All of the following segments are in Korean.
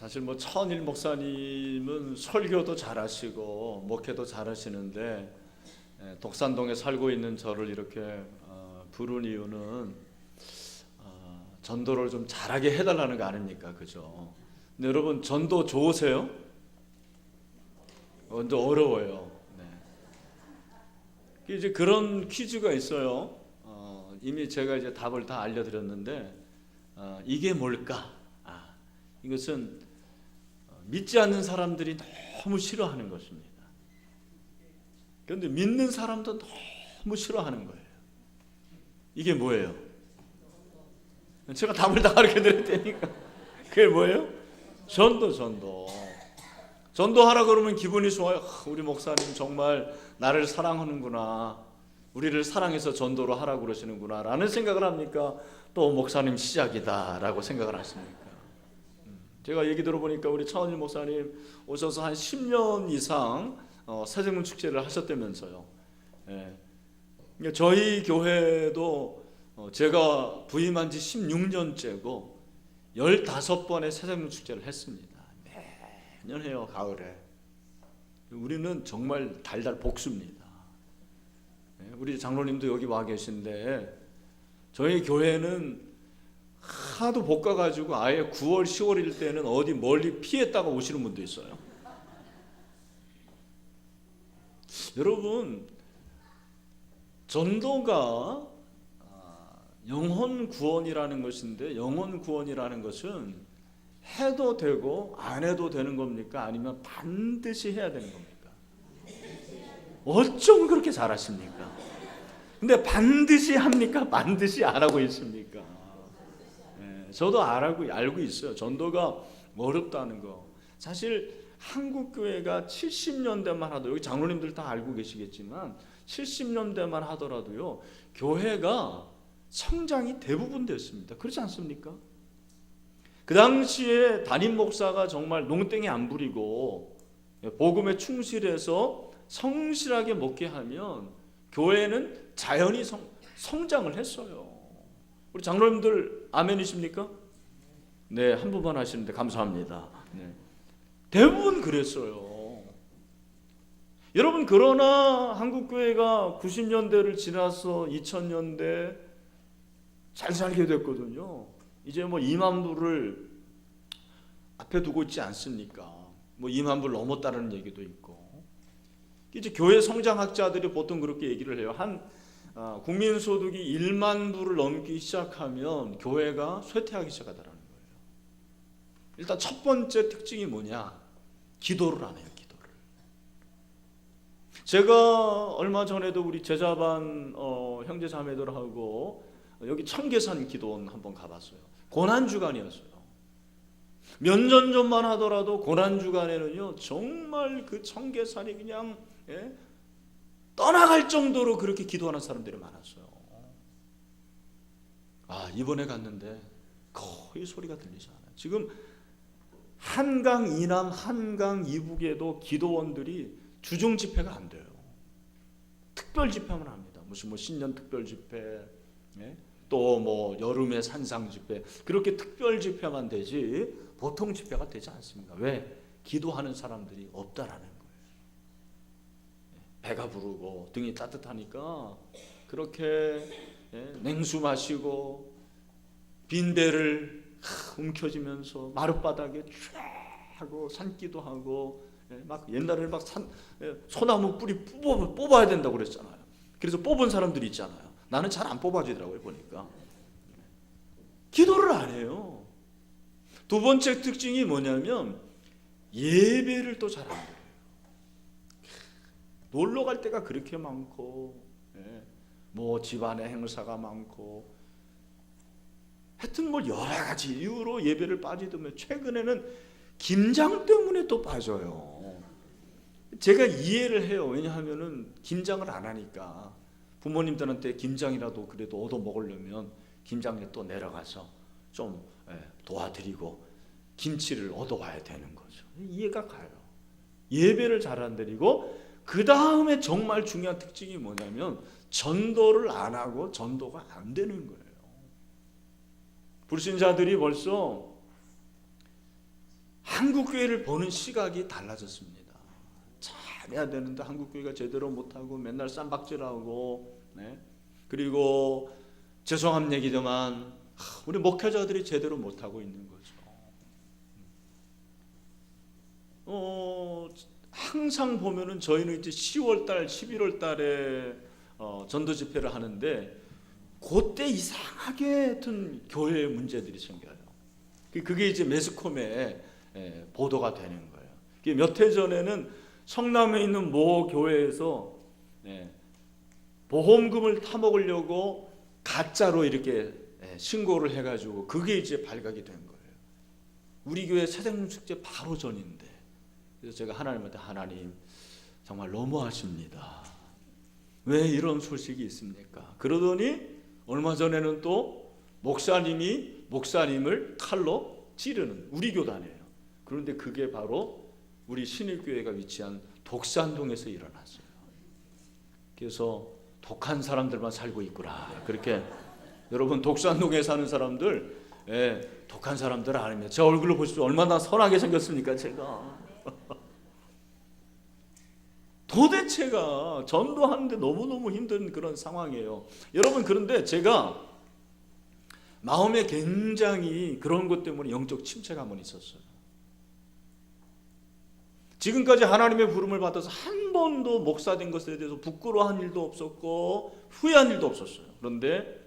사실 뭐 차은일 목사님은 설교도 잘하시고 목회도 잘하시는데 독산동에 살고 있는 저를 이렇게 부른 이유는 전도를 좀 잘하게 해달라는 거 아닙니까? 그죠? 근데 여러분 전도 좋으세요? 전도 어려워요. 네. 이제 그런 퀴즈가 있어요. 이미 제가 이제 답을 다 알려드렸는데 이게 뭘까? 이것은 믿지 않는 사람들이 너무 싫어하는 것입니다. 그런데 믿는 사람도 너무 싫어하는 거예요. 이게 뭐예요? 제가 답을 다 가르쳐 드릴 테니까. 그게 뭐예요? 전도. 전도하라 그러면 기분이 좋아요. 우리 목사님 정말 나를 사랑하는구나. 우리를 사랑해서 전도를 하라고 그러시는구나 라는 생각을 합니까? 또 목사님 시작이다 라고 생각을 하십니까? 제가 얘기 들어보니까 우리 차은일 목사님 오셔서 한 10년 이상 새생명 축제를 하셨다면서요. 예. 저희 교회도 제가 부임한 지 16년째고 15번의 새생명 축제를 했습니다. 매년 해요, 가을에. 우리는 정말 달달 복수입니다. 우리 장로님도 여기 와 계신데 저희 교회는 하도 볶아가지고 아예 9월, 10월일 때는 어디 멀리 피했다가 오시는 분도 있어요. 여러분, 전도가 영혼 구원이라는 것인데, 영혼 구원이라는 것은 해도 되고 안 해도 되는 겁니까? 아니면 반드시 해야 되는 겁니까? 어쩜 그렇게 잘하십니까? 근데 반드시 합니까? 반드시 안 하고 있습니까? 저도 알고 있어요. 전도가 어렵다는 거. 사실 한국 교회가 70년대만 하더라도, 여기 장로님들 다 알고 계시겠지만 70년대만 하더라도요, 교회가 성장이 대부분 됐습니다. 그렇지 않습니까? 그 당시에 담임 목사가 정말 농땡이 안 부리고 복음에 충실해서 성실하게 목회하면 교회는 자연히 성장을 했어요. 우리 장로님들 아멘이십니까? 네, 한 분만 하시는데 감사합니다. 네. 대부분 그랬어요. 여러분, 그러나 한국교회가 90년대를 지나서 2000년대 잘 살게 됐거든요. 이제 뭐 2만 부를 앞에 두고 있지 않습니까? 뭐 2만 부를 넘었다는 얘기도 있고. 이제 교회 성장학자들이 보통 그렇게 얘기를 해요. 국민소득이 1만 불을 넘기 시작하면 교회가 쇠퇴하기 시작하더라는 거예요. 일단 첫 번째 특징이 뭐냐? 기도를 안 해요. 기도를. 제가 얼마 전에도 우리 제자반 형제 자매들하고 여기 청계산 기도원 한번 가봤어요. 고난주간이었어요. 몇 년 전만 하더라도 고난주간에는요, 정말 그 청계산이 그냥 떠나갈 정도로 그렇게 기도하는 사람들이 많았어요. 이번에 갔는데 거의 소리가 들리지 않아요. 지금 한강 이남, 한강 이북에도 기도원들이 주중 집회가 안 돼요. 특별 집회만 합니다. 무슨 뭐 신년 특별 집회, 또 뭐 여름의 산상 집회, 그렇게 특별 집회만 되지 보통 집회가 되지 않습니다. 왜? 기도하는 사람들이 없다라는 거예요. 배가 부르고 등이 따뜻하니까 그렇게 냉수 마시고 빈대를 움켜쥐면서 마룻바닥에 쫙 하고 산기도 하고 막 옛날에는 막 소나무 뿌리 뽑아야 된다고 그랬잖아요. 그래서 뽑은 사람들이 있잖아요. 나는 잘 안 뽑아지더라고요, 보니까. 기도를 안 해요. 두 번째 특징이 뭐냐면 예배를 또 잘 안 드려요. 놀러 갈 때가 그렇게 많고, 뭐 집안에 행사가 많고, 하여튼 뭐 여러 가지 이유로 예배를 빠지더면 최근에는 김장 때문에 또 빠져요. 제가 이해를 해요. 왜냐하면은 김장을 안 하니까 부모님들한테 김장이라도 그래도 얻어 먹으려면 김장에 또 내려가서 좀 도와드리고 김치를 얻어와야 되는 거죠. 이해가 가요. 예배를 잘 안 드리고, 그 다음에 정말 중요한 특징이 뭐냐면 전도를 안 하고 전도가 안 되는 거예요. 불신자들이 벌써 한국교회를 보는 시각이 달라졌습니다. 잘해야 되는데 한국교회가 제대로 못하고 맨날 쌈박질하고, 네? 그리고 죄송한 얘기지만 우리 목회자들이 제대로 못하고 있는 거죠. 항상 보면은 저희는 이제 10월달, 11월달에 전도 집회를 하는데 그때 이상하게 하여튼 교회에 문제들이 생겨요. 그게 이제 매스컴에 보도가 되는 거예요. 몇 해 전에는 성남에 있는 모 교회에서 보험금을 타먹으려고 가짜로 이렇게 신고를 해가지고 그게 이제 발각이 된 거예요. 우리 교회 새생명 축제 바로 전인데, 그래서 제가 하나님한테, 하나님 정말 너무하십니다. 왜 이런 소식이 있습니까? 그러더니 얼마 전에는 또 목사님을 칼로 찌르는 우리 교단이에요. 그런데 그게 바로 우리 신일교회가 위치한 독산동에서 일어났어요. 그래서 독한 사람들만 살고 있구나. 그렇게 여러분 독산동에 사는 사람들, 독한 사람들 아닙니다. 제 얼굴을 보십시오. 얼마나 선하게 생겼습니까, 제가. 도대체가 전도하는데 너무너무 힘든 그런 상황이에요. 여러분, 그런데 제가 마음에 굉장히 그런 것 때문에 영적 침체감은 있었어요. 지금까지 하나님의 부름을 받아서 한 번도 목사된 것에 대해서 부끄러워한 일도 없었고 후회한 일도 없었어요. 그런데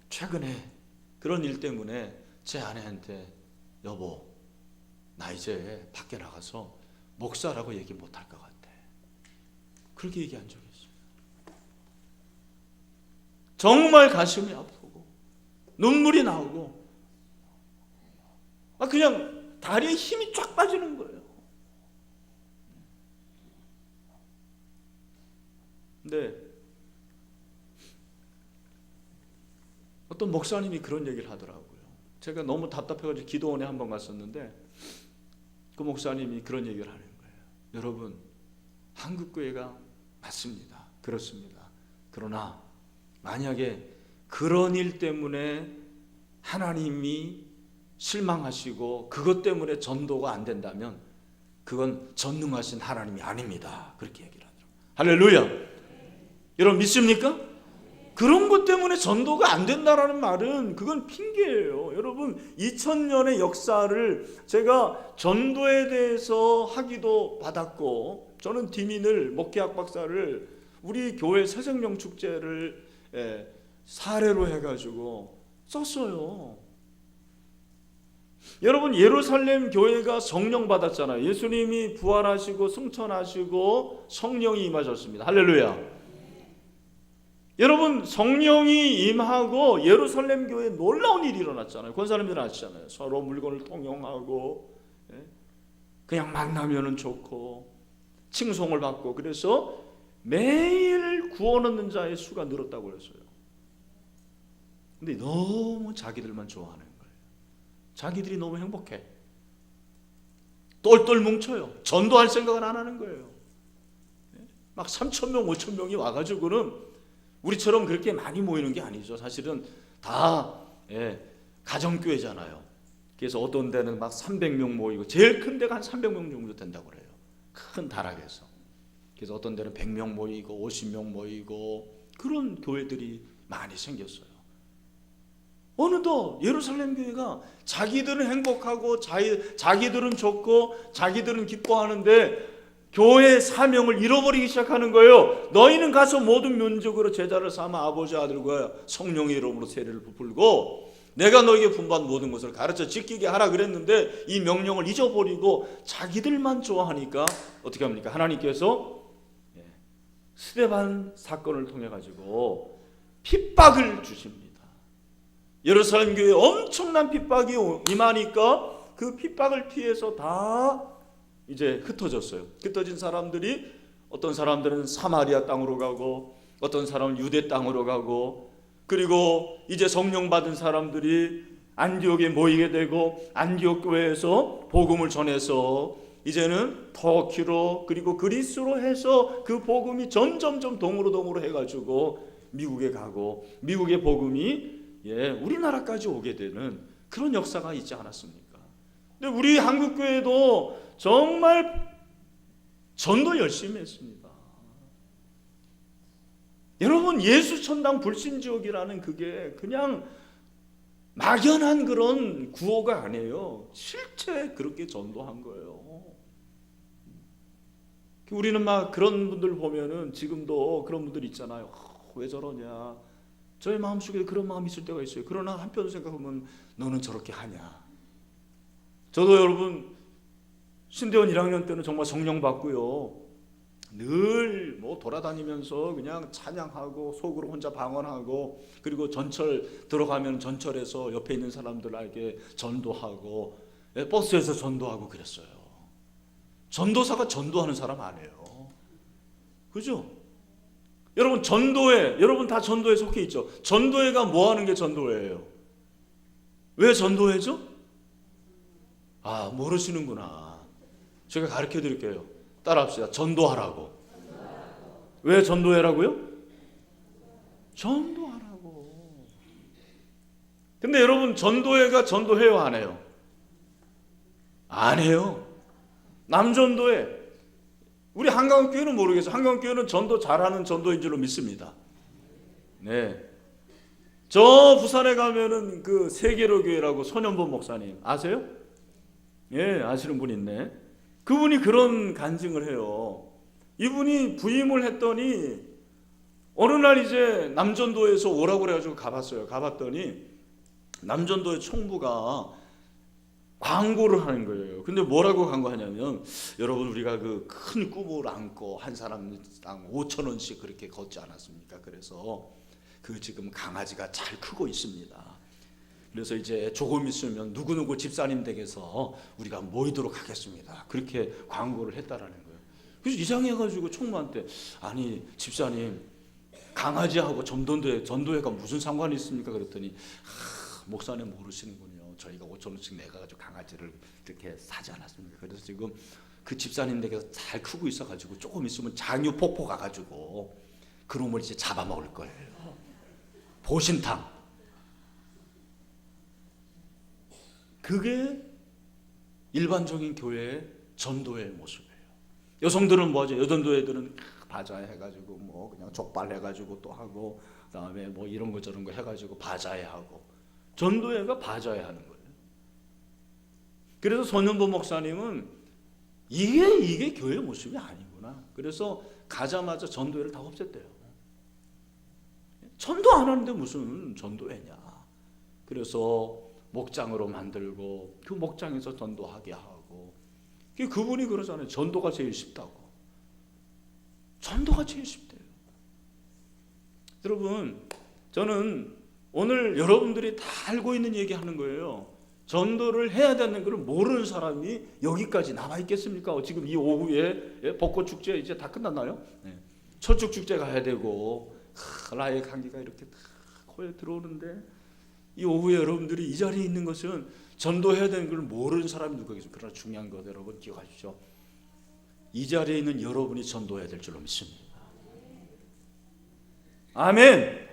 최근에 그런 일 때문에 제 아내한테, 여보, 나 이제 밖에 나가서 목사라고 얘기 못할 것 같아. 그렇게 얘기한 적이 있어요. 정말 가슴이 아프고 눈물이 나오고 그냥 다리에 힘이 쫙 빠지는 거예요. 근데 어떤 목사님이 그런 얘기를 하더라고요. 제가 너무 답답해가지고 기도원에 한번 갔었는데 그 목사님이 그런 얘기를 하는 거예요. 여러분, 한국교회가 맞습니다. 그렇습니다. 그러나 만약에 그런 일 때문에 하나님이 실망하시고 그것 때문에 전도가 안 된다면 그건 전능하신 하나님이 아닙니다. 그렇게 얘기를 하더라고요. 할렐루야. 여러분 믿습니까? 그런 것 때문에 전도가 안 된다라는 말은 그건 핑계예요. 여러분 2000년의 역사를 제가 전도에 대해서 학위도 받았고, 저는 디민을 목회학 박사를 우리 교회 새생명 축제를 사례로 해가지고 썼어요. 여러분 예루살렘 교회가 성령 받았잖아요. 예수님이 부활하시고 승천하시고 성령이 임하셨습니다. 할렐루야. 여러분 성령이 임하고 예루살렘 교회에 놀라운 일이 일어났잖아요. 권사님들 아시잖아요. 서로 물건을 통용하고 그냥 만나면은 좋고 칭송을 받고, 그래서 매일 구원 얻는 자의 수가 늘었다고 그랬어요. 근데 너무 자기들만 좋아하는 거예요. 자기들이 너무 행복해. 똘똘 뭉쳐요. 전도할 생각은 안 하는 거예요. 막 3,000명 5,000명이 와가지고는 우리처럼 그렇게 많이 모이는 게 아니죠. 사실은 다 가정교회잖아요. 그래서 어떤 데는 막 300명 모이고, 제일 큰 데가 한 300명 정도 된다고 그래요. 큰 다락에서. 그래서 어떤 데는 100명 모이고 50명 모이고 그런 교회들이 많이 생겼어요. 어느덧 예루살렘 교회가 자기들은 행복하고 자기들은 좋고 자기들은 기뻐하는데 교회의 사명을 잃어버리기 시작하는 거예요. 너희는 가서 모든 민족으로 제자를 삼아 아버지 아들과 성령의 이름으로 세례를 부풀고 내가 너희에게 분부한 모든 것을 가르쳐 지키게 하라 그랬는데 이 명령을 잊어버리고 자기들만 좋아하니까 어떻게 합니까? 하나님께서 스데반 사건을 통해 가지고 핍박을 주십니다. 예루살렘 교회에 엄청난 핍박이 임하니까 그 핍박을 피해서 다 이제 흩어졌어요. 흩어진 사람들이 어떤 사람들은 사마리아 땅으로 가고 어떤 사람은 유대 땅으로 가고, 그리고 이제 성령 받은 사람들이 안디옥에 모이게 되고 안디옥 교회에서 복음을 전해서 이제는 터키로 그리고 그리스로 해서 그 복음이 점점점 동으로 해가지고 미국에 가고 미국의 복음이 우리나라까지 오게 되는 그런 역사가 있지 않았습니까? 근데 우리 한국교회도 정말 전도 열심히 했습니다. 여러분, 예수천당 불신지옥이라는 그게 그냥 막연한 그런 구호가 아니에요. 실제 그렇게 전도한 거예요. 우리는 막 그런 분들 보면은 지금도 그런 분들 있잖아요. 왜 저러냐. 저의 마음속에 그런 마음이 있을 때가 있어요. 그러나 한편 생각하면 너는 저렇게 하냐. 저도 여러분 신대원 1학년 때는 정말 성령 받고요. 늘 뭐 돌아다니면서 그냥 찬양하고 속으로 혼자 방언하고, 그리고 전철 들어가면 전철에서 옆에 있는 사람들에게 전도하고, 버스에서 전도하고 그랬어요. 전도사가 전도하는 사람 아니에요. 그죠? 여러분 전도회, 여러분 다 전도회 속해 있죠. 전도회가 뭐 하는 게 전도회예요? 왜 전도회죠? 아, 모르시는구나. 제가 가르쳐 드릴게요. 따라합시다. 전도하라고. 왜 전도회라고요? 전도하라고. 근데 여러분 전도회가 전도해요, 안 해요? 안 해요. 남전도회. 우리 한강교회는 모르겠어요. 한강교회는 전도 잘하는 전도인 줄로 믿습니다. 네. 저 부산에 가면은 그 세계로교회라고 손현범 목사님 아세요? 예, 아시는 분 있네. 그분이 그런 간증을 해요. 이분이 부임을 했더니 어느 날 이제 남전도에서 오라고 그래가지고 가봤어요. 가봤더니 남전도의 총무가 광고를 하는 거예요. 근데 뭐라고 광고하냐면, 여러분 우리가 그 큰 꿈을 안고 한 사람당 5,000원씩 그렇게 걷지 않았습니까? 그래서 그 지금 강아지가 잘 크고 있습니다. 그래서 이제 조금 있으면 누구누구 집사님 댁에서 우리가 모이도록 하겠습니다. 그렇게 광고를 했다라는 거예요. 그래서 이상해가지고 총무한테, 아니 집사님, 강아지하고 전도회가 무슨 상관이 있습니까? 그랬더니 목사님 모르시는군요. 저희가 5,000원씩 내가지고 강아지를 이렇게 사지 않았습니까? 그래서 지금 그 집사님 댁에서 잘 크고 있어가지고 조금 있으면 장유폭포 가가지고 그놈을 이제 잡아먹을 거예요. 보신탕. 그게 일반적인 교회의 전도의 모습이에요. 여성들은 뭐죠? 여전도회들은 바자회 해가지고 뭐 그냥 족발 해가지고 또 하고, 그다음에 뭐 이런 거 저런 거 해가지고 바자회 하고. 전도회가 바자회 하는 거예요. 그래서 손현보 목사님은 이게 교회 모습이 아니구나. 그래서 가자마자 전도회를 다 없앴대요. 전도 안 하는데 무슨 전도회냐. 그래서 목장으로 만들고 그 목장에서 전도하게 하고. 그분이 그러잖아요. 전도가 제일 쉽다고. 전도가 제일 쉽대요. 여러분, 저는 오늘 여러분들이 다 알고 있는 얘기 하는 거예요. 전도를 해야 되는 걸 모르는 사람이 여기까지 남아 있겠습니까? 지금 이 오후에 벚꽃 축제 이제 다 끝났나요? 네. 철쭉 축제 가야 되고, 라의 감기가 이렇게 코에 들어오는데, 이 오후에 여러분들이 이 자리에 있는 것은 전도해야 되는 걸 모르는 사람이 누가 계세요? 그러나 중요한 것 여러분 기억하십시오. 이 자리에 있는 여러분이 전도해야 될 줄로 믿습니다. 아멘.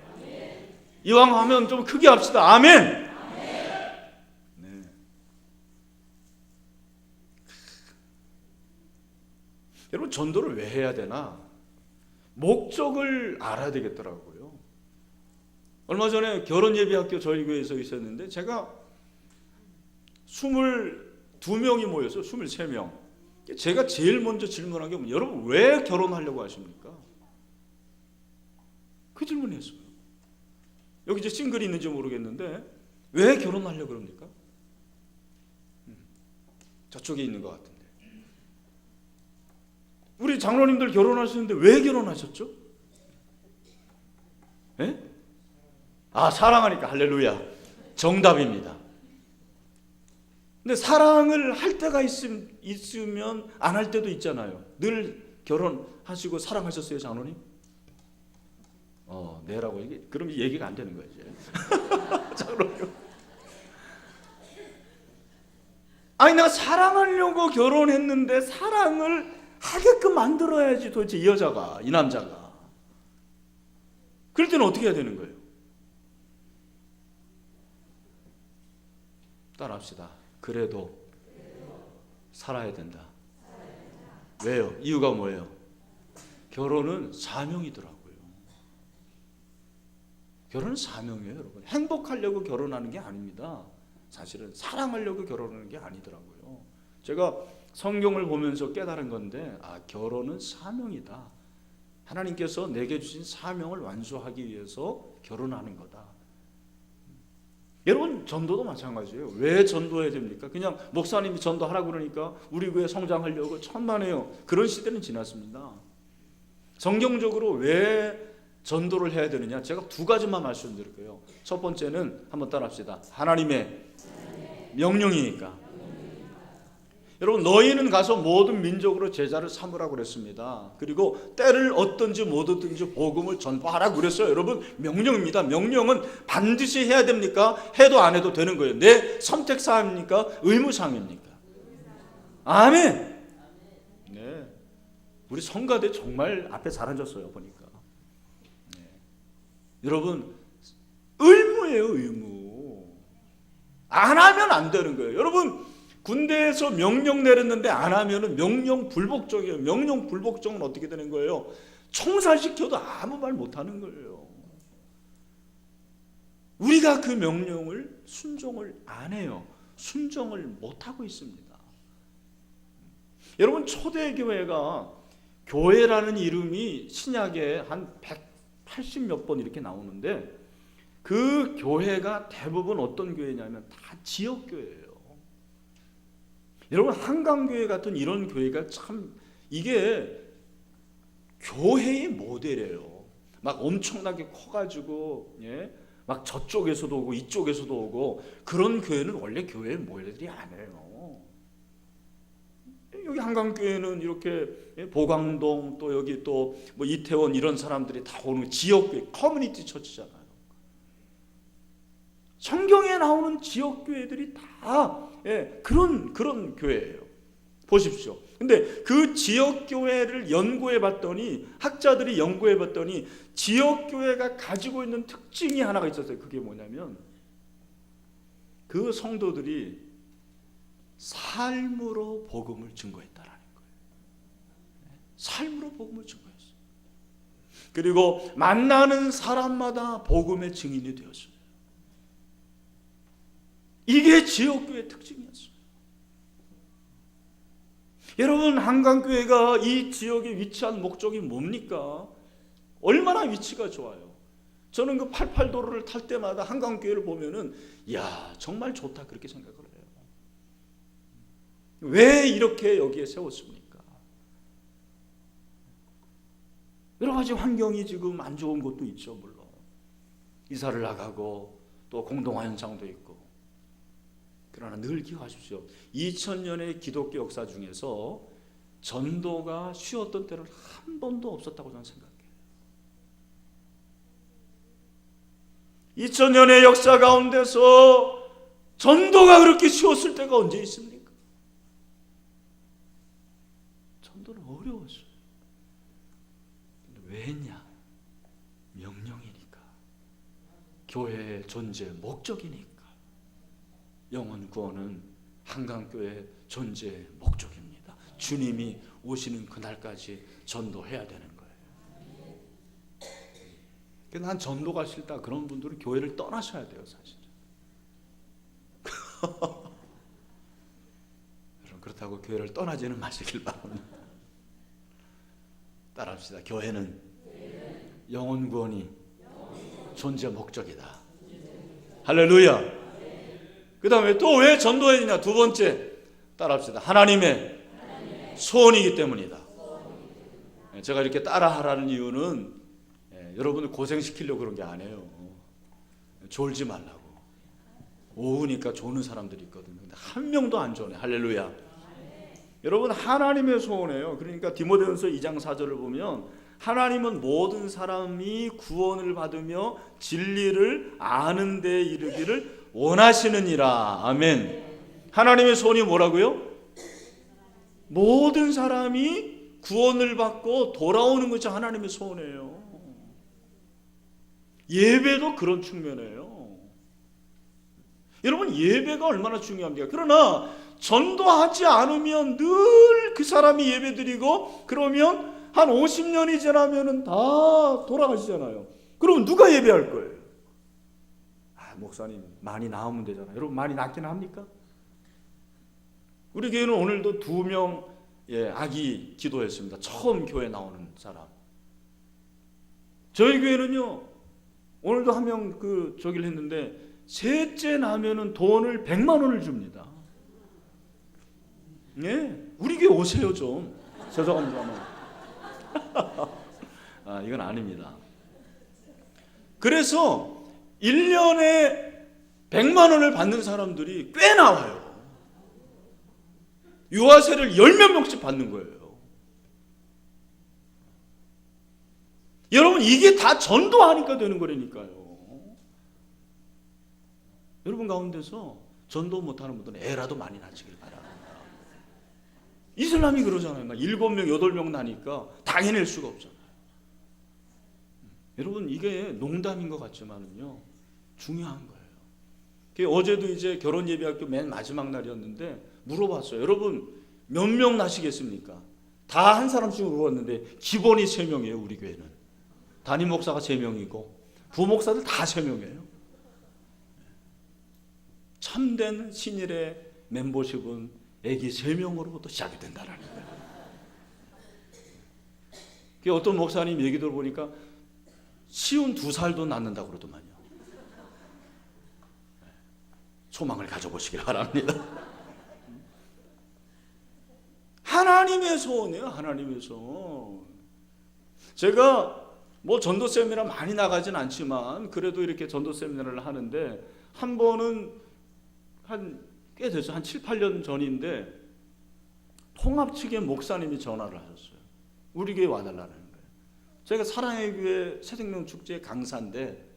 이왕 하면 좀 크게 합시다. 아멘. 네. 여러분 전도를 왜 해야 되나? 목적을 알아야 되겠더라고요. 얼마 전에 결혼예비학교 저희 교회에서 있었는데 제가 22명이 모였어요. 23명. 제가 제일 먼저 질문한 게 여러분 왜 결혼하려고 하십니까? 그 질문을 했어요. 여기 이제 싱글이 있는지 모르겠는데 왜 결혼하려고 그럽니까? 저쪽에 있는 것 같은데. 우리 장로님들 결혼하시는데 왜 결혼하셨죠? 예? 아, 사랑하니까. 할렐루야. 정답입니다. 근데 사랑을 할 때가 있으면 안 할 때도 있잖아요. 늘 결혼하시고 사랑하셨어요, 장로님? 네라고 얘기. 그럼 얘기가 안 되는 거예요, 이제. 장로님. 아니, 내가 사랑하려고 결혼했는데 사랑을 하게끔 만들어야지 도대체 이 여자가, 이 남자가. 그럴 때는 어떻게 해야 되는 거예요? 따라합시다. 그래도 살아야 된다. 왜요? 이유가 뭐예요? 결혼은 사명이더라고요. 결혼은 사명이에요, 여러분. 행복하려고 결혼하는 게 아닙니다. 사실은 사랑하려고 결혼하는 게 아니더라고요. 제가 성경을 보면서 깨달은 건데, 결혼은 사명이다. 하나님께서 내게 주신 사명을 완수하기 위해서 결혼하는 거다. 여러분, 전도도 마찬가지예요. 왜 전도해야 됩니까? 그냥 목사님이 전도하라고 그러니까 우리 교회 성장하려고 천만에요. 그런 시대는 지났습니다. 성경적으로 왜 전도를 해야 되느냐? 제가 두 가지만 말씀드릴게요. 첫 번째는 한번 따라합시다. 하나님의 명령이니까. 여러분, 너희는 가서 모든 민족으로 제자를 삼으라고 그랬습니다. 그리고 때를 얻든지 못 얻든지 복음을 전파하라고 그랬어요. 여러분, 명령입니다. 명령은 반드시 해야 됩니까? 해도 안 해도 되는 거예요. 내 선택사항입니까? 의무사항입니까? 아멘. 네, 우리 성가대 정말 앞에 잘 앉았어요, 보니까. 네. 여러분, 의무예요, 의무. 안 하면 안 되는 거예요. 여러분, 군대에서 명령 내렸는데 안 하면은 명령 불복종이에요. 명령 불복종은 어떻게 되는 거예요? 총살시켜도 아무 말 못하는 거예요. 우리가 그 명령을 순종을 안 해요. 순종을 못하고 있습니다. 여러분, 초대교회가 교회라는 이름이 신약에 한 180 몇 번 이렇게 나오는데, 그 교회가 대부분 어떤 교회냐면 다 지역교회예요. 여러분, 한강교회 같은 이런 교회가 참, 이게 교회의 모델이에요. 막 엄청나게 커가지고, 예? 막 저쪽에서도 오고 이쪽에서도 오고, 그런 교회는 원래 교회의 모델이 아니에요. 여기 한강교회는 이렇게 보광동, 또 여기 또 뭐 이태원 이런 사람들이 다 오는 지역교회, 커뮤니티 처치잖아요. 성경에 나오는 지역교회들이 다 그런 교회예요. 보십시오. 근데 그 지역교회를 연구해 봤더니, 학자들이 연구해 봤더니 지역교회가 가지고 있는 특징이 하나가 있었어요. 그게 뭐냐면, 그 성도들이 삶으로 복음을 증거했다라는 거예요. 삶으로 복음을 증거했어요. 그리고 만나는 사람마다 복음의 증인이 되었어요. 이게 지역교회의 특징이었어요. 여러분, 한강교회가 이 지역에 위치한 목적이 뭡니까? 얼마나 위치가 좋아요. 저는 그 88도로를 탈 때마다 한강교회를 보면은, 야, 정말 좋다, 그렇게 생각을 해요. 왜 이렇게 여기에 세웠습니까? 여러 가지 환경이 지금 안 좋은 곳도 있죠, 물론. 이사를 나가고 또 공동화 현상도 있고. 그러나 늘 기억하십시오. 2000년의 기독교 역사 중에서 전도가 쉬웠던 때는 한 번도 없었다고 저는 생각해요. 2000년의 역사 가운데서 전도가 그렇게 쉬웠을 때가 언제 있습니까? 전도는 어려웠어요. 근데 왜 했냐? 명령이니까. 교회의 존재 목적이니까. 영혼 구원은 한강교회 존재의 목적입니다. 주님이 오시는 그날까지 전도해야 되는 거예요. 난 전도가 싫다, 그런 분들은 교회를 떠나셔야 돼요, 사실. 여러분, 그렇다고 교회를 떠나지는 마시길 바랍니다. 따라합시다. 교회는 영혼 구원이 존재 목적이다. 할렐루야. 그 다음에 또 왜 전도해야 되냐? 두 번째, 따라합시다. 하나님의 소원이기 때문이다. 제가 이렇게 따라하라는 이유는 여러분을 고생시키려고 그런 게 아니에요. 졸지 말라고. 오후니까 조는 사람들이 있거든요. 근데 한 명도 안 조네. 할렐루야. 여러분, 하나님의 소원이에요. 그러니까 디모데전서 2장 4절을 보면, 하나님은 모든 사람이 구원을 받으며 진리를 아는 데 이르기를 원하시느니라. 아멘. 하나님의 소원이 뭐라고요? 모든 사람이 구원을 받고 돌아오는 것이 하나님의 소원이에요. 예배도 그런 측면이에요. 여러분, 예배가 얼마나 중요합니까? 그러나 전도하지 않으면 늘 그 사람이 예배 드리고 그러면 한 50년이 지나면은 다 돌아가시잖아요. 그럼 누가 예배할 거예요? 목사님 많이 나오면 되잖아요. 여러분, 많이 낫긴 합니까? 우리 교회는 오늘도 2명 아기 기도했습니다. 처음 교회 나오는 사람. 저희 교회는요, 오늘도 한 명 저기를 했는데 셋째 나면은 돈을 100만 원을 줍니다. 우리 교회 오세요 좀. 죄송합니다만. 이건 아닙니다. 그래서 1년에 100만 원을 받는 사람들이 꽤 나와요. 유아세를 10몇 명씩 받는 거예요. 여러분, 이게 다 전도하니까 되는 거라니까요. 여러분 가운데서 전도 못하는 분들은 애라도 많이 낳으시길 바랍니다. 이슬람이 그러잖아요. 7명, 8명 나니까 다 해낼 수가 없잖아요. 여러분, 이게 농담인 것 같지만은요, 중요한 거예요. 어제도 이제 결혼 예비학교 맨 마지막 날이었는데 물어봤어요. 여러분, 몇 명 나시겠습니까? 다 한 사람씩 물어봤는데 기본이 3명이에요. 우리 교회는 담임 목사가 3명이고 부목사들 다 3명이에요. 참된 신일의 멤버십은 애기 3명으로부터 시작이 된다는 거예요. 어떤 목사님 얘기 들어보니까 쉬운 2살도 낳는다고 그러더만요. 소망을 가져보시길 바랍니다. 하나님의 소원이에요. 하나님의 소원. 제가 전도 세미나 많이 나가진 않지만 그래도 이렇게 전도 세미나를 하는데 한 번은 꽤 됐어요. 한 7, 8년 전인데 통합 측의 목사님이 전화를 하셨어요. 우리 교회 와달라는 거예요. 제가 사랑의 교회 새생명 축제 강사인데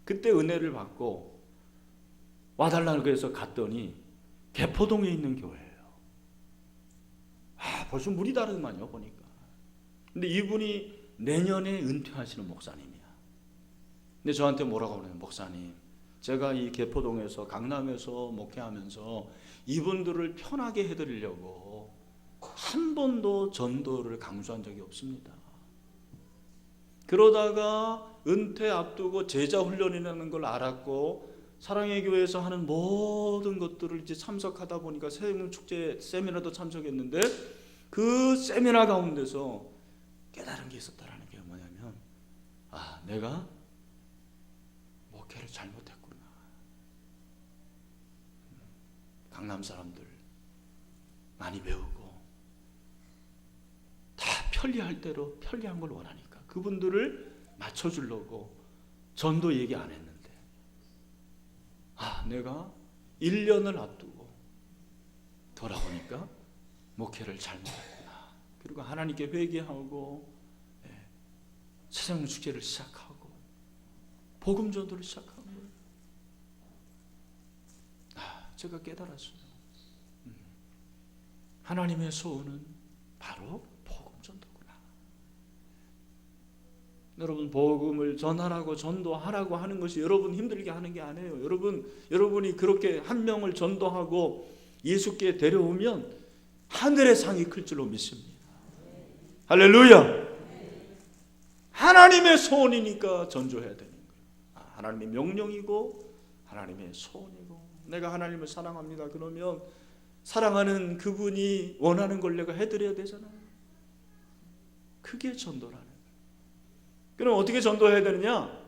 그때 은혜를 받고 와달라고 해서 갔더니 개포동에 있는 교회예요. 벌써 물이 다르더만요, 보니까. 근데 이분이 내년에 은퇴하시는 목사님이야. 근데 저한테 뭐라고 그러냐면, 목사님, 제가 이 개포동에서 강남에서 목회하면서 이분들을 편하게 해드리려고 한 번도 전도를 강조한 적이 없습니다. 그러다가 은퇴 앞두고 제자 훈련이라는 걸 알았고 사랑의 교회에서 하는 모든 것들을 이제 참석하다 보니까 새생명 축제 세미나도 참석했는데 그 세미나 가운데서 깨달은 게 있었다라는 게 뭐냐면, 내가 목회를 잘못했구나. 강남 사람들 많이 배우고 다 편리할 대로 편리한 걸 원하니까 그분들을 맞춰주려고 전도 얘기 안 했는데 내가 1년을 앞두고 돌아보니까 목회를 잘못했구나. 그리고 하나님께 회개하고 새생명 축제를 시작하고 복음 전도를 시작한 거예요. 제가 깨달았어요. 하나님의 소원은 바로 복음 전도구나. 여러분, 복음을 전하라고 전도하라고 하는 것이 여러분 힘들게 하는 게 아니에요. 여러분이 그렇게 한 명을 전도하고 예수께 데려오면 하늘의 상이 클 줄로 믿습니다. 할렐루야. 하나님의 소원이니까 전도해야 되는 거예요. 하나님의 명령이고 하나님의 소원이고, 내가 하나님을 사랑합니다. 그러면 사랑하는 그분이 원하는 걸 내가 해드려야 되잖아요. 그게 전도라는 거예요. 그럼 어떻게 전도해야 되느냐?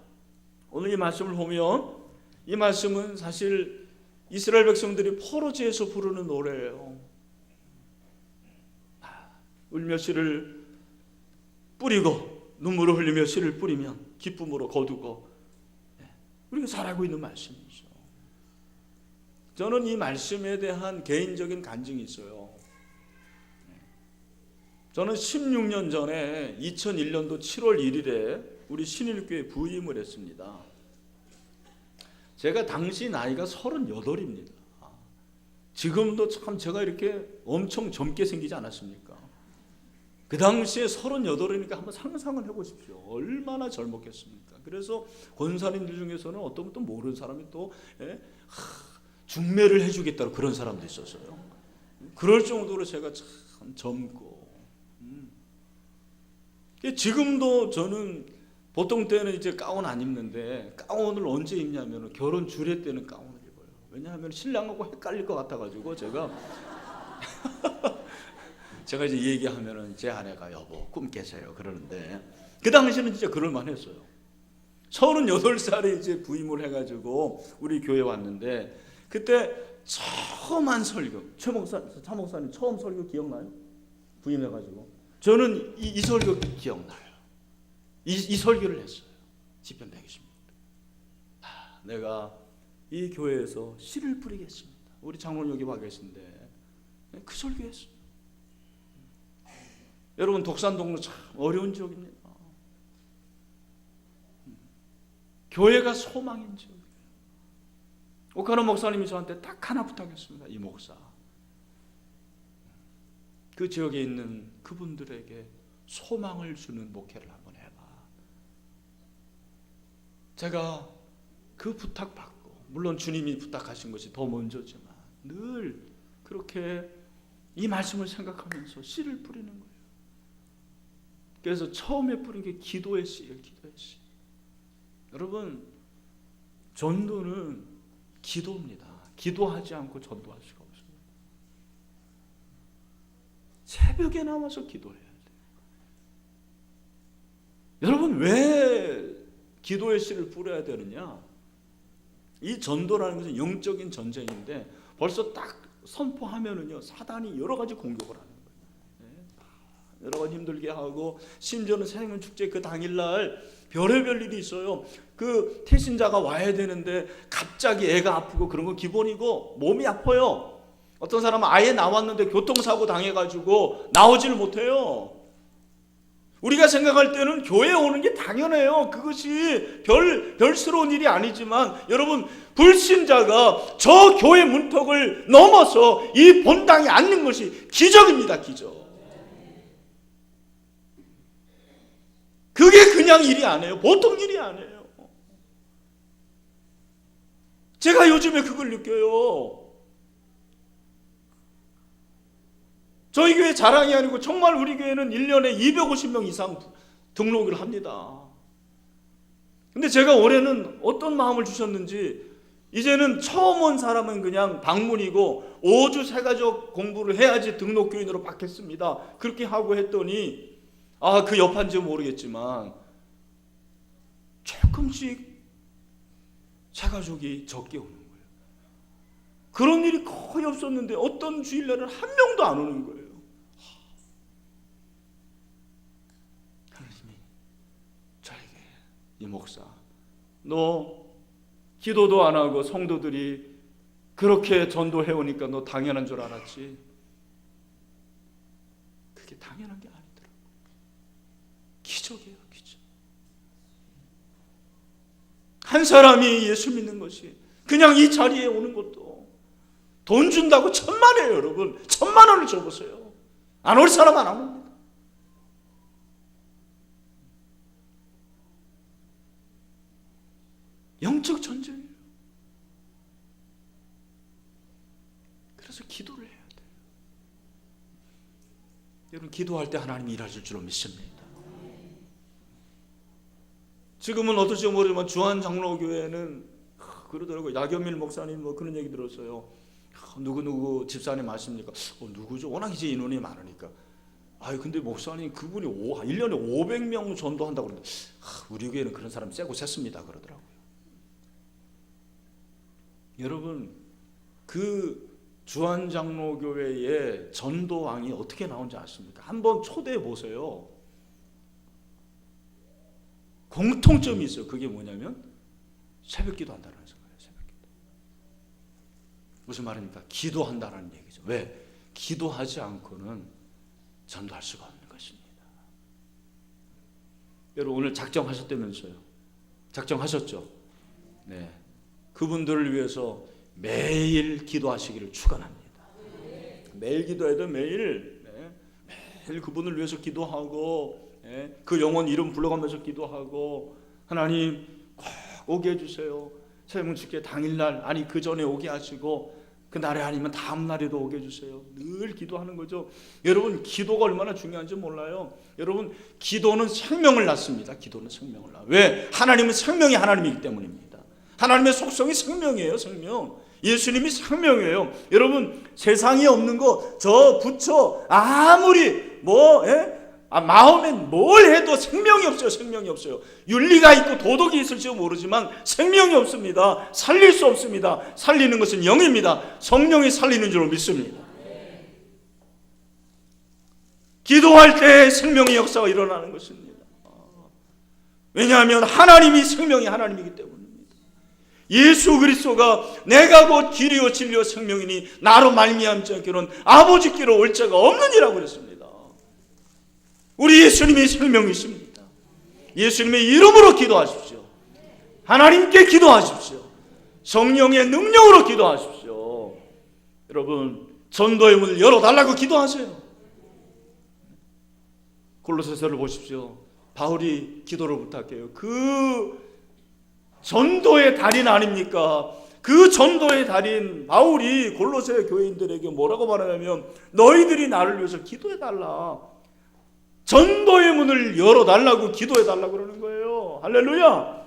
오늘 이 말씀을 보면 이 말씀은 사실 이스라엘 백성들이 포로지에서 부르는 노래예요. 울며 씨를 뿌리고 눈물을 흘리며 씨를 뿌리면 기쁨으로 거두고, 우리가 잘 알고 있는 말씀이죠. 저는 이 말씀에 대한 개인적인 간증이 있어요. 저는 16년 전에 2001년도 7월 1일에 우리 신일교회 부임을 했습니다. 제가 당시 나이가 38입니다. 지금도 참 제가 이렇게 엄청 젊게 생기지 않았습니까? 그 당시에 38이니까 한번 상상을 해보십시오. 얼마나 젊었겠습니까? 그래서 권사님들 중에서는 어떤 분도 모르는 사람이 또 중매를 해주겠다고 그런 사람도 있었어요. 그럴 정도로 제가 참 젊고, 지금도 저는 보통 때는 이제 가운 안 입는데 가운을 언제 입냐면 결혼 주례 때는 가운을 입어요. 왜냐하면 신랑하고 헷갈릴 것 같아가지고 제가 이제 얘기하면은 제 아내가 여보 꿈 깨세요 그러는데 그 당시는 진짜 그럴만 했어요. 38살에 이제 부임을 해가지고 우리 교회 왔는데 그때 처음 한 설교, 차 목사님 처음 설교 기억나요? 부임해가지고 저는 이 설교 기억나요. 이 설교를 했어요. 시편 120편. 내가 이 교회에서 씨를 뿌리겠습니다. 우리 장로님 여기 와 계신데 그 설교했어요. 여러분 독산동로 참 어려운 지역입니다. 교회가 소망인 지역이에요. 오카노 목사님이 저한테 딱 하나 부탁했습니다. 이 목사, 그 지역에 있는 그분들에게 소망을 주는 목회를 한번 해봐. 제가 그 부탁받고, 물론 주님이 부탁하신 것이 더 먼저지만 늘 그렇게 이 말씀을 생각하면서 씨를 뿌리는 거예요. 그래서 처음에 뿌린 게 기도의 씨예요. 기도의 씨. 여러분, 전도는 기도입니다. 기도하지 않고 전도할 수가 없습니다. 새벽에 나와서 기도해야 돼요. 여러분, 왜 기도의 씨를 뿌려야 되느냐? 이 전도라는 것은 영적인 전쟁인데 벌써 딱 선포하면은요 사단이 여러 가지 공격을 하는 거예요. 여러 가지 힘들게 하고, 심지어는 생일 축제 그 당일날 별의별 일이 있어요. 그 태신자가 와야 되는데 갑자기 애가 아프고 그런 건 기본이고, 몸이 아파요. 어떤 사람은 아예 나왔는데 교통사고 당해가지고 나오지를 못해요. 우리가 생각할 때는 교회에 오는 게 당연해요. 그것이 별스러운 일이 아니지만, 여러분, 불신자가 저 교회 문턱을 넘어서 이 본당에 앉는 것이 기적입니다. 기적. 그게 그냥 일이 아니에요. 보통 일이 아니에요. 제가 요즘에 그걸 느껴요. 저희 교회 자랑이 아니고 정말 우리 교회는 1년에 250명 이상 등록을 합니다. 근데 제가 올해는 어떤 마음을 주셨는지, 이제는 처음 온 사람은 그냥 방문이고 5주 세가족 공부를 해야지 등록교인으로 받겠습니다. 그렇게 하고 했더니 그 여파인지 모르겠지만 조금씩 세가족이 적게 오는 거예요. 그런 일이 거의 없었는데 어떤 주일날은 한 명도 안 오는 거예요. 하나님이 저에게, 이 목사, 너 기도도 안 하고 성도들이 그렇게 전도해오니까 너 당연한 줄 알았지? 그게 당연한 게 아니더라고. 기적이에요, 기적. 한 사람이 예수 믿는 것이, 그냥 이 자리에 오는 것도 돈 준다고 1,000만이에요. 여러분, 1,000만 원을 줘보세요. 안 올 사람 안 옵니다. 영적 전쟁이에요. 그래서 기도를 해야 돼요. 여러분, 기도할 때 하나님이 일하실 줄로 믿습니다. 지금은 어떨지 모르지만 주한장로교회는 그러더라고요. 야견밀 목사님 뭐 그런 얘기 들었어요. 누구 집사님 아십니까? 누구죠? 워낙 이제 인원이 많으니까. 근데 목사님 그분이 1년에 500명 전도한다고 그러는데 우리 교회는 그런 사람 쎄고 셌습니다 그러더라고요. 여러분, 그 주한장로교회의 전도왕이 어떻게 나온지 아십니까? 한번 초대해 보세요. 공통점이 있어요. 그게 뭐냐면 새벽기도 한다는 거예요. 새벽기도. 무슨 말입니까? 기도한다는 얘기죠. 왜? 기도하지 않고는 전도할 수가 없는 것입니다. 여러분, 오늘 작정하셨다면서요? 작정하셨죠? 네. 그분들을 위해서 매일 기도하시기를 축원합니다. 매일 기도해야 돼요. 매일. 매일 그분을 위해서 기도하고, 그 영혼 이름 불러가면서 기도하고, 하나님 꼭 오게 해주세요. 새해문 축제 당일날 아니 그 전에 오게 하시고 그날에 아니면 다음 날에도 오게 해주세요. 늘 기도하는 거죠. 여러분 기도가 얼마나 중요한지 몰라요. 여러분 기도는 생명을 낳습니다. 기도는 생명을 낳아요. 왜? 하나님은 생명이 하나님이기 때문입니다. 하나님의 속성이 생명이에요. 생명. 예수님이 생명이에요. 여러분 세상에 없는 거 저 부처 아무리 마음엔 뭘 해도 생명이 없어요. 생명이 없어요. 윤리가 있고 도덕이 있을지 모르지만 생명이 없습니다. 살릴 수 없습니다. 살리는 것은 영입니다. 성령이 살리는 줄로 믿습니다. 기도할 때 생명의 역사가 일어나는 것입니다. 왜냐하면 하나님이 생명이 하나님이기 때문입니다. 예수 그리스도가 내가 곧 길이요 진리요 생명이니 나로 말미암지 않기로는 아버지께로 올 자가 없느니라고 그랬습니다. 우리 예수님이 생명이십니다. 예수님의 이름으로 기도하십시오. 하나님께 기도하십시오. 성령의 능력으로 기도하십시오. 여러분 전도의 문을 열어달라고 기도하세요. 골로새서를 보십시오. 바울이 기도를 부탁해요. 그 전도의 달인 아닙니까? 그 전도의 달인 바울이 골로새 교인들에게 뭐라고 말하냐면 너희들이 나를 위해서 기도해달라. 전도의 문을 열어달라고 기도해달라고 그러는 거예요. 할렐루야.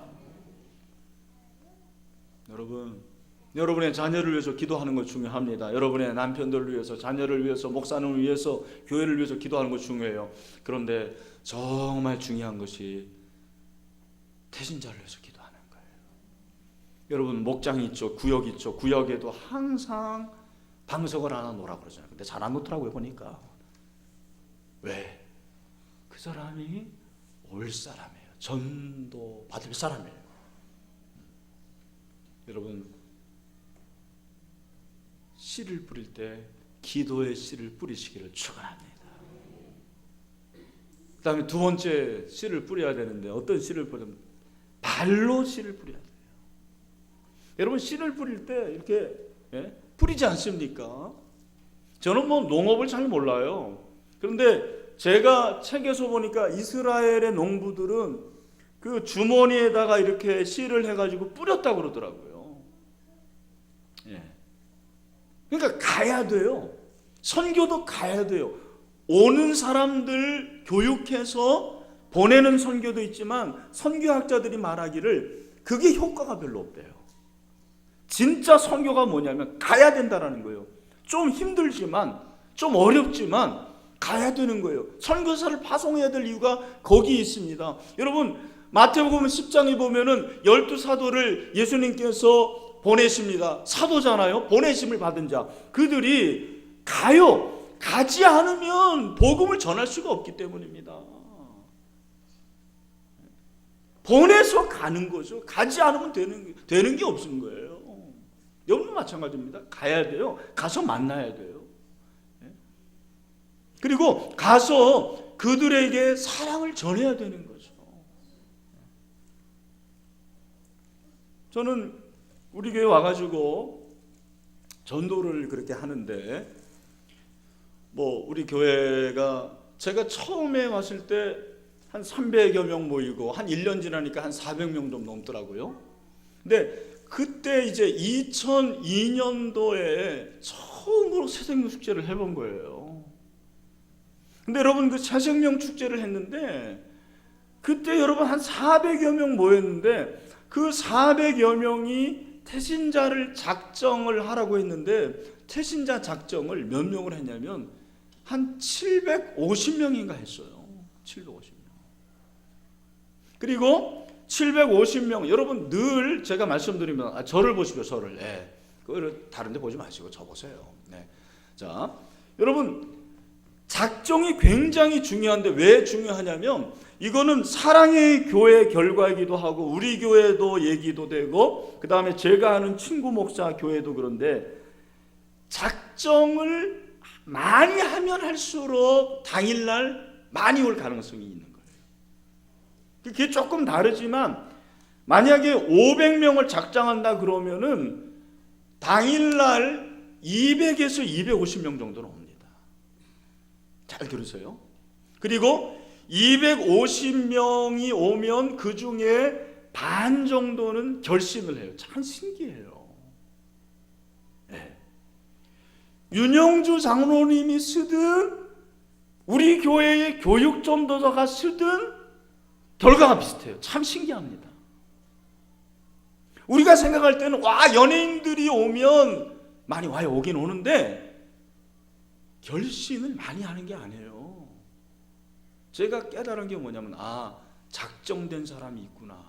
여러분의 자녀를 위해서 기도하는 것 중요합니다. 여러분의 남편들을 위해서, 자녀를 위해서, 목사님을 위해서, 교회를 위해서 기도하는 것 중요해요. 그런데 정말 중요한 것이 태신자를 위해서 기도하는 거예요. 여러분 목장이 있죠. 구역이 있죠. 구역에도 항상 방석을 하나 놓으라고 그러잖아요. 근데 잘 안 놓더라고요 보니까. 왜? 그 사람이 올 사람이에요. 전도 받을 사람이에요. 여러분 씨를 뿌릴 때 기도의 씨를 뿌리시기를 축원합니다. 그 다음에 두 번째 씨를 뿌려야 되는데 어떤 씨를 뿌리면 발로 씨를 뿌려야 돼요. 여러분 씨를 뿌릴 때 이렇게 뿌리지 않습니까? 저는 농업을 잘 몰라요. 그런데 제가 책에서 보니까 이스라엘의 농부들은 그 주머니에다가 이렇게 씨를 해가지고 뿌렸다고 그러더라고요. 그러니까 가야 돼요. 선교도 가야 돼요. 오는 사람들 교육해서 보내는 선교도 있지만 선교학자들이 말하기를 그게 효과가 별로 없대요. 진짜 선교가 뭐냐면 가야 된다라는 거예요. 좀 힘들지만 좀 어렵지만 가야 되는 거예요. 선교사를 파송해야 될 이유가 거기 있습니다. 여러분 마태복음 10장에 보면은 12사도를 예수님께서 보내십니다. 사도잖아요. 보내심을 받은 자. 그들이 가요. 가지 않으면 복음을 전할 수가 없기 때문입니다. 보내서 가는 거죠. 가지 않으면 되는 게 없는 거예요. 여러분 마찬가지입니다. 가야 돼요. 가서 만나야 돼요. 그리고 가서 그들에게 사랑을 전해야 되는 거죠. 저는 우리 교회 와가지고 전도를 그렇게 하는데 우리 교회가 제가 처음에 왔을 때 한 300여 명 모이고 한 1년 지나니까 한 400명 좀 넘더라고요. 근데 그때 이제 2002년도에 처음으로 새생명 축제를 해본 거예요. 근데 여러분 그 새생명 축제를 했는데 그때 여러분 한 400여 명 모였는데 그 400여 명이 태신자를 작정을 하라고 했는데 태신자 작정을 몇 명을 했냐면 한 750명인가 했어요. 750명. 그리고 750명 여러분 늘 제가 말씀드리면 저를 보십시오. 저를. 그거를 다른 데 보지 마시고 저 보세요. 자, 여러분 작정이 굉장히 중요한데 왜 중요하냐면 이거는 사랑의 교회 결과이기도 하고 우리 교회도 얘기도 되고 그 다음에 제가 아는 친구 목사 교회도 그런데 작정을 많이 하면 할수록 당일날 많이 올 가능성이 있는 거예요. 그게 조금 다르지만 만약에 500명을 작정한다 그러면은 당일날 200에서 250명 정도는 옵니다. 잘 들으세요. 그리고 250명이 오면 그 중에 반 정도는 결신을 해요. 참 신기해요. 네. 윤영주 장로님이 쓰든 우리 교회의 교육 전도자가 쓰든 결과가 비슷해요. 참 신기합니다. 우리가 생각할 때는 와, 연예인들이 오면 많이 와요. 오긴 오는데 결신을 많이 하는 게 아니에요. 제가 깨달은 게 뭐냐면 작정된 사람이 있구나.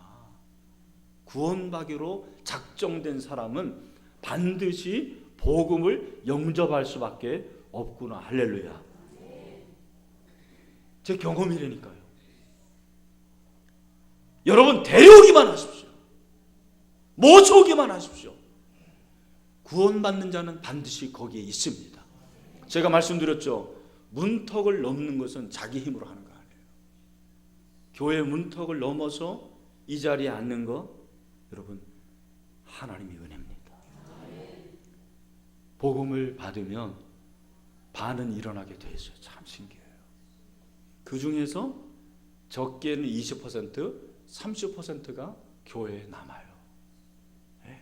구원받기로 작정된 사람은 반드시 복음을 영접할 수밖에 없구나. 할렐루야. 제 경험이라니까요. 여러분 데려오기만 하십시오. 모셔오기만 하십시오. 구원받는 자는 반드시 거기에 있습니다. 제가 말씀드렸죠. 문턱을 넘는 것은 자기 힘으로 하는 거 아니에요. 교회 문턱을 넘어서 이 자리에 앉는 거 여러분 하나님의 은혜입니다. 복음을 받으면 반은 일어나게 돼 있어요. 참 신기해요. 그 중에서 적게는 20%, 30%가 교회에 남아요. 네.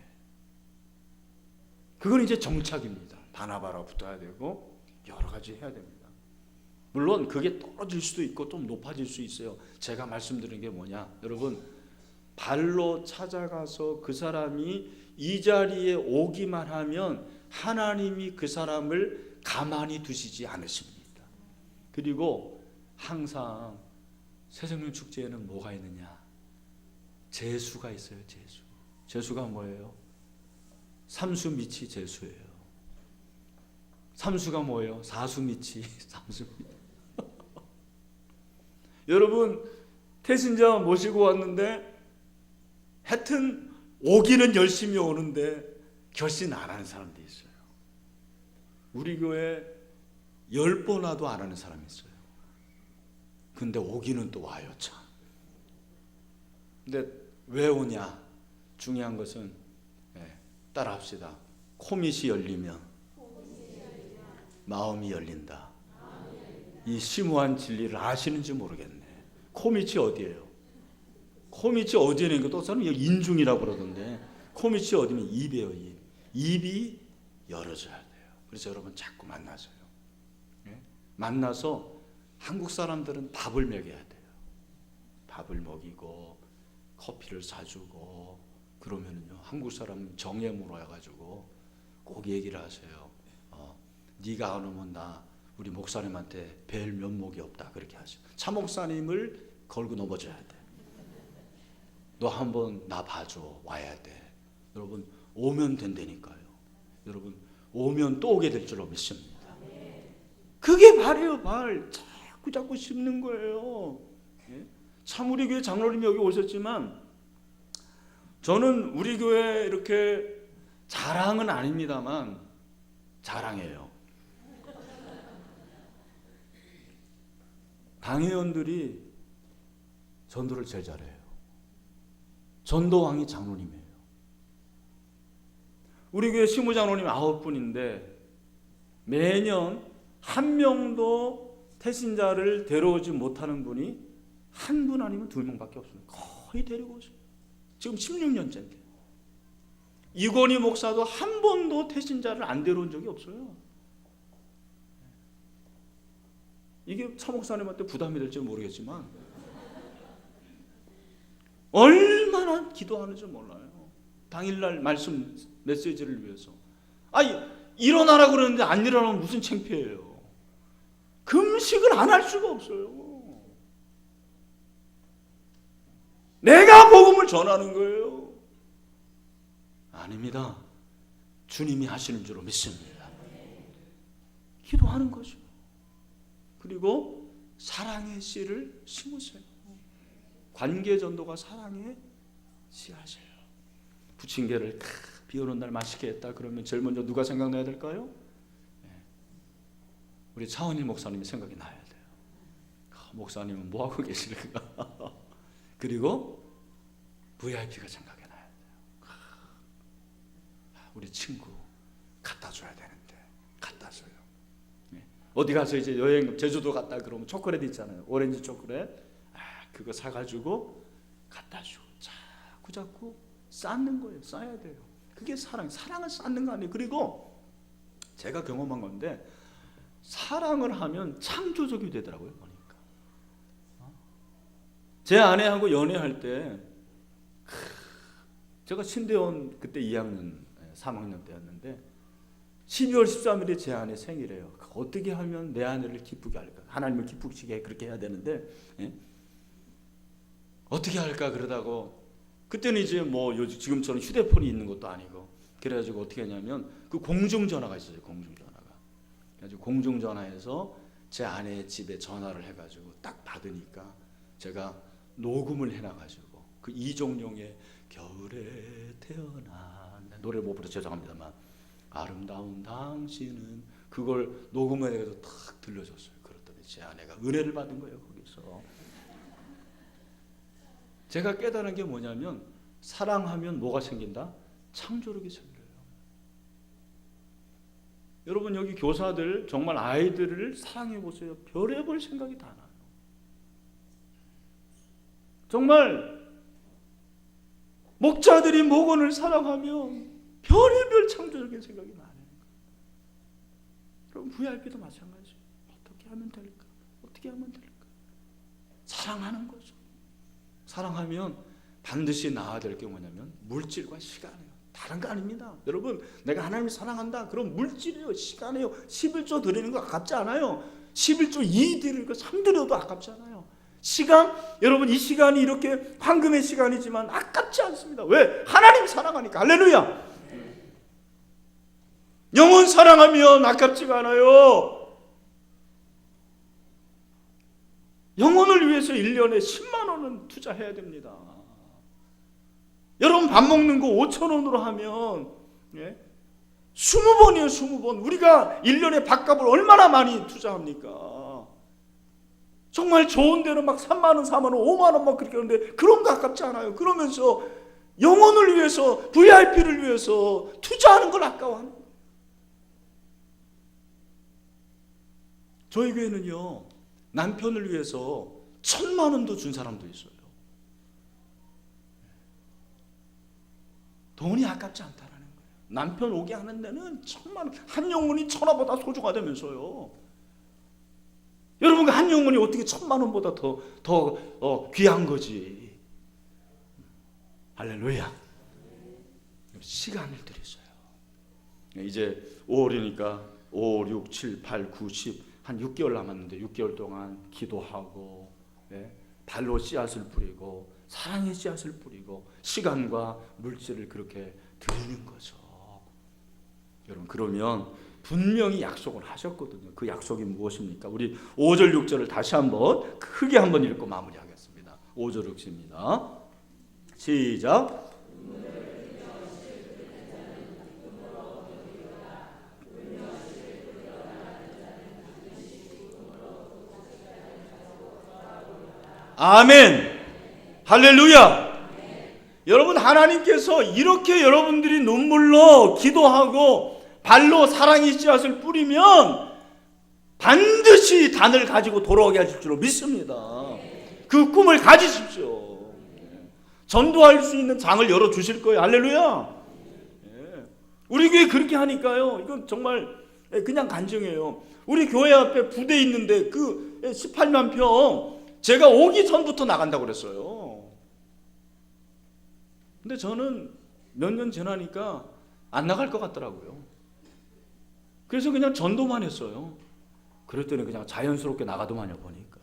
그건 이제 정착입니다. 바나바라 붙어야 되고 여러 가지 해야 됩니다. 물론 그게 떨어질 수도 있고 좀 높아질 수 있어요. 제가 말씀드린 게 뭐냐, 여러분 발로 찾아가서 그 사람이 이 자리에 오기만 하면 하나님이 그 사람을 가만히 두시지 않으십니다. 그리고 항상 새생명 축제에는 뭐가 있느냐? 제수가 있어요. 제수. 제수가 뭐예요? 삼수 미치 제수예요. 삼수가 뭐예요? 사수 미치 삼수. 여러분 태신자 모시고 왔는데 하여튼 오기는 열심히 오는데 결신 안 하는 사람도 있어요. 우리 교회 10번 와도 안 하는 사람이 있어요. 근데 오기는 또 와요. 참. 근데 왜 오냐? 중요한 것은 따라합시다. 코밑이 열리면 마음이 열린다. 이 심오한 진리를 아시는지 모르겠네. 코밑이 어디예요? 코밑이 어디에 있는 거? 또 사람 인중이라고 그러던데 코밑이 어디면 입이에요. 입. 입이 열어져야 돼요. 그래서 여러분 자꾸 만나세요. 만나서 한국 사람들은 밥을 먹여야 돼요. 밥을 먹이고 커피를 사주고 그러면은요 한국 사람은 정에 물어가지고 꼭 얘기를 하세요. 네가 안 오면 나 우리 목사님한테 뵐 면목이 없다 그렇게 하세요. 차 목사님을 걸고 넘어져야 돼. 너 한번 나 봐줘. 와야 돼. 여러분 오면 된다니까요. 여러분 오면 또 오게 될 줄로 믿습니다. 그게 발이에요. 발. 자꾸 씹는 거예요. 참 우리 교회 장로님이 여기 오셨지만 저는 우리 교회 이렇게 자랑은 아닙니다만 자랑해요. 당회원들이 전도를 제일 잘해요. 전도왕이 장로님이에요. 우리 교회 시무장로님 9분인데 매년 한 명도 태신자를 데려오지 못하는 분이 한 분 아니면 2명밖에 없습니다. 거의 데리고 오죠. 지금 16년째인데 이건희 목사도 한 번도 태신자를 안 데려온 적이 없어요. 이게 차 목사님한테 부담이 될지 모르겠지만 얼마나 기도하는지 몰라요. 당일날 말씀 메시지를 위해서. 일어나라고 그러는데 안 일어나면 무슨 창피해요. 금식을 안 할 수가 없어요. 내가 복음을 전하는 거예요. 아닙니다. 주님이 하시는 줄로 믿습니다. 기도하는 거죠. 그리고 사랑의 씨를 심으세요. 관계 전도가 사랑의 씨하세요. 부침개를 비 오는 날 맛있게 했다 그러면 제일 먼저 누가 생각나야 될까요? 우리 차원일 목사님이 생각이 나야 돼요. 목사님은 뭐하고 계실까? 그리고 VIP가 생각이 나야 돼요. 우리 친구 갖다 줘야 되는데 갖다 줘요. 어디 가서 이제 여행 제주도 갔다 그러면 초콜릿 있잖아요. 오렌지 초콜릿. 그거 사가지고 갖다 주고 자 자꾸 쌓는 거예요. 쌓아야 돼요. 그게 사랑은 쌓는 거 아니에요. 그리고 제가 경험한 건데 사랑을 하면 창조적이 되더라고요. 보니까 제 아내하고 연애할 때 제가 신대원 그때 2학년 3학년 때였는데 12월 13일에 제 아내 생일이에요. 어떻게 하면 내 아내를 기쁘게 할까? 하나님을 기쁘시게 그렇게 해야 되는데 어떻게 할까 그러다고 그때는 이제 뭐 요즘 지금처럼 휴대폰이 있는 것도 아니고 그래가지고 어떻게 했냐면 그 공중전화가 있어요. 공중전화가. 그래가지고 공중전화에서 제 아내 집에 전화를 해가지고 딱 받으니까 제가 녹음을 해놔가지고 그 이종용의 겨울에 태어난 노래 못 부르 죄송합니다만 아름다운 당신은 그걸 녹음해서 탁 들려줬어요. 그랬더니 제 아내가 은혜를 받은 거예요. 거기서 제가 깨달은 게 뭐냐면 사랑하면 뭐가 생긴다? 창조력이 생겨요. 여러분 여기 교사들 정말 아이들을 사랑해 보세요. 별의별 생각이 다 나요. 정말 목자들이 목원을 사랑하면 별의별 창조적인 생각이 나요. 여러분 VIP도 마찬가지예요. 어떻게 하면 될까? 어떻게 하면 될까? 사랑하는 거죠. 사랑하면 반드시 나아야 될 게 뭐냐면 물질과 시간이에요. 다른 거 아닙니다. 여러분 내가 하나님을 사랑한다. 그럼 물질이에요. 시간이에요. 11조 드리는 거 아깝지 않아요. 11조 2 드리는 거 3 드려도 아깝지 않아요. 시간, 여러분 이 시간이 이렇게 황금의 시간이지만 아깝지 않습니다. 왜? 하나님 사랑하니까. 할렐루야. 영혼 사랑하면 아깝지가 않아요. 영혼을 위해서 1년에 10만 원은 투자해야 됩니다. 여러분 밥 먹는 거 5천 원으로 하면 20번이에요. 20번. 우리가 1년에 밥값을 얼마나 많이 투자합니까? 정말 좋은 데는 막 3만 원, 4만 원, 5만 원 막 그렇게 하는데 그런 거 아깝지 않아요. 그러면서 영혼을 위해서 VIP를 위해서 투자하는 걸 아까워하는 거예요. 저희 교회는요 남편을 위해서 1,000만 원도 준 사람도 있어요. 돈이 아깝지 않다라는 거예요. 남편 오게 하는 데는 1,000만 원, 한 영혼이 천하보다 소중하다면서요. 여러분 그 한 영혼이 어떻게 1,000만 원보다 더 귀한 거지. 할렐루야. 시간을 들였어요. 이제 5월이니까 5, 6, 7, 8, 9, 10 한 6개월 남았는데 6개월 동안 기도하고 발로 씨앗을 뿌리고 사랑의 씨앗을 뿌리고 시간과 물질을 그렇게 드리는 거죠. 여러분 그러면 분명히 약속을 하셨거든요. 그 약속이 무엇입니까? 우리 5절 6절을 다시 한번 크게 한번 읽고 마무리하겠습니다. 5절 6절입니다. 시작. 아멘. 할렐루야. 여러분 하나님께서 이렇게 여러분들이 눈물로 기도하고 발로 사랑의 씨앗을 뿌리면 반드시 단을 가지고 돌아오게 하실 줄로 믿습니다. 그 꿈을 가지십시오. 전도할 수 있는 장을 열어주실 거예요. 할렐루야. 우리 교회 그렇게 하니까요. 이건 정말 그냥 간증이에요. 우리 교회 앞에 부대 있는데 그 18만 평 제가 오기 전부터 나간다고 그랬어요. 근데 저는 몇 년 지나니까 안 나갈 것 같더라고요. 그래서 그냥 전도만 했어요. 그랬더니 그냥 자연스럽게 나가더만요 보니까.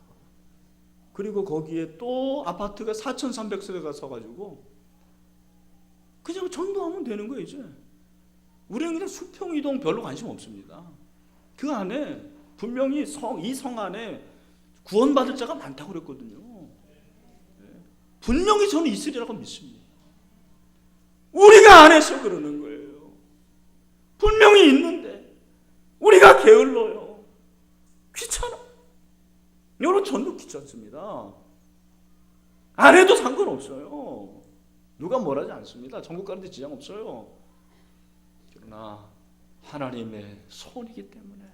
그리고 거기에 또 아파트가 4,300세대가 서가지고 그냥 전도하면 되는 거예요 이제. 우리는 그냥 수평이동 별로 관심 없습니다. 그 안에 분명히 이 성 안에 구원받을 자가 많다고 그랬거든요. 분명히 저는 있으리라고 믿습니다. 우리가 안 해서 그러는 거예요. 분명히 있는데 우리가 게을러요. 귀찮아. 여러분 전도 귀찮습니다. 안 해도 상관없어요. 누가 뭐라지 않습니다. 전국 가는데 지장 없어요. 그러나 하나님의 손이기 때문에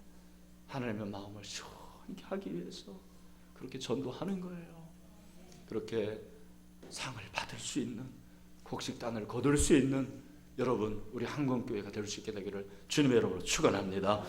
하나님의 마음을 시원하게 하기 위해서 그렇게 전도하는 거예요. 그렇게 상을 받을 수 있는 곡식단을 거둘 수 있는 여러분, 우리 한국교회가 될 수 있게 되기를 주님의 이름으로 축원합니다.